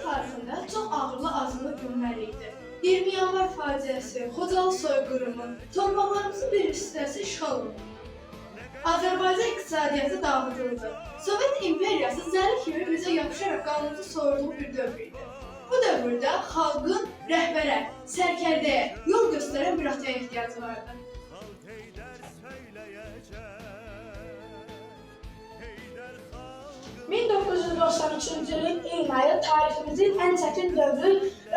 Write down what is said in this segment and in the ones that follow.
tarixində çox ağırlı azınlı günlər idi. 20 yanvar faciəsi, Xocalı soyqırımı, torpaqlarımızın bir hissəsi işğal olundu. Azərbaycan iqtisadiyyatı dağıdıldı. Sovet imperiyası zəli kimi bizə yapışaraq qanımızı soyurduğu bir dövr idi. Bu dövrdə xalqın rəhbərə, sərkərdəyə, yol göstərən bir ataya ehtiyacı vardı. 1993-cü ilin iyun ayı tariximizin en çətin dövrü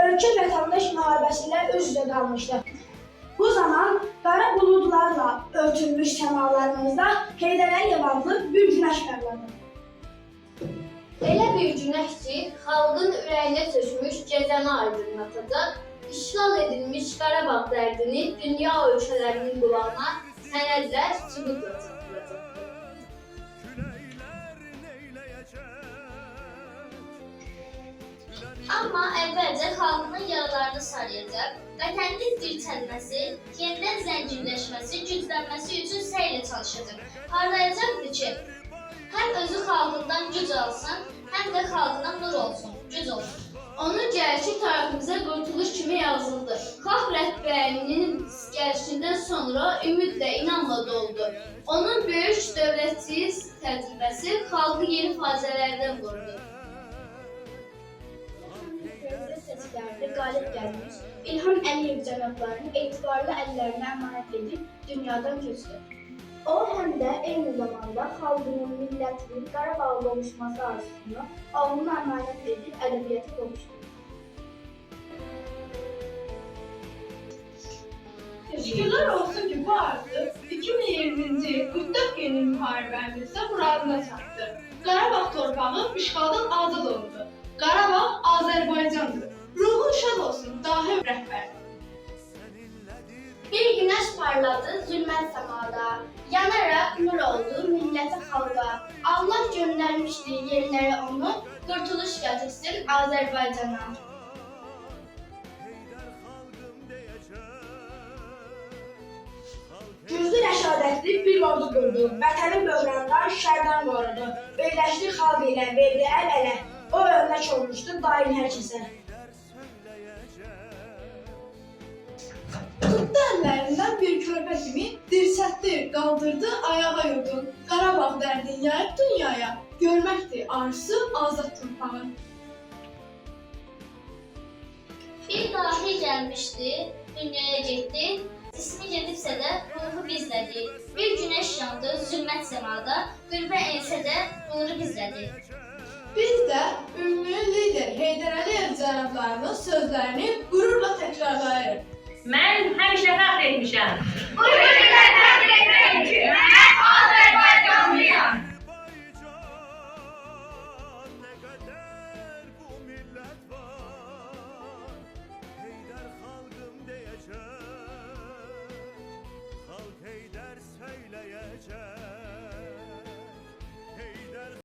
ölkə vətəndaş müharibəsi ilə üz-üzə qalmışdı. Bu zaman qara buludlarla örtülmüş səmalarımızda Heydər Əliyev adlı bir günəş parladı. Elə bir günəş ki, xalqın ürəyinə çökmüş cəzəni aydınlatacaq, işğal edilmiş Qarabağ dərdini dünya ölkələrinin qulağına sənədlər sübutla çatdıracaqdır. Amma əvvəlcə xalqının yaralarını sarıyacaq, vətənin dirçəlməsi, yenidən zənginləşməsi, güclənməsi üçün səylə çalışacaq. Parlayacaqdır ki, həm özü xalqından güc alsın, həm də xalqına nur olsun, güc olsun. Onun gəlişi tariximizə qurtuluş kimi yazıldı. Xalq rəhbərinin gəlişindən sonra ümidlə, inanla doldu. Onun böyük dövlətçilik təcrübəsi xalqı yeni faciələrdən qorudu. Seçkilərdə qalib gəlmiş İlham Əliyev cənablarını etibarlı əllərinə əmanət edib dünyadan köçdü. O həm də eyni zamanda xalqının, millətinin Qarabağ qovuşması arzusunu oğluna əmanət edib ədəbiyyata qovuşdu. Şükürlər olsun ki, bu arzu 2020-ci il 44 günlük müharibəmizdə muradına çatdı. Qarabağ torpağı işğaldan azad oldu. Qarabağ Azərbaycandır. Ruhun şad olsun, dahi rəhbər. Bir günəş parladı zülmət səmada, yanaraq nur oldu millətə xalqa. Allah göndərmişdi yerlərə onu, qurtuluş gətirsin Azərbaycana. Güclü rəşadətli bir ordu qurdu, vətəni böhrandan, şərdən qorudu. Birləşdi xalq ilə, verdi əl-ələ, o örnək olmuşdu daim hər kəsə. Tutdu əllərindən bir körpə kimi dirsətdi, qaldırdı ayağa yurdun. Qarabağ dərdin yayıb dünyaya, görməkdir arzusu azad torpağı. Bir dahi gəlmişdi, dünyaya getdi, ismi gedibsə də ruhu bizlədi. Bir günəş yandı zülmət səmada, qürbə ensə də nuru bizlədi. Biz də ümumi lider Heydər Əliyev cənablarının sözlərini qürurla təkrarlayırıq. Mən həmişə fəxr etmişəm. Buyurun!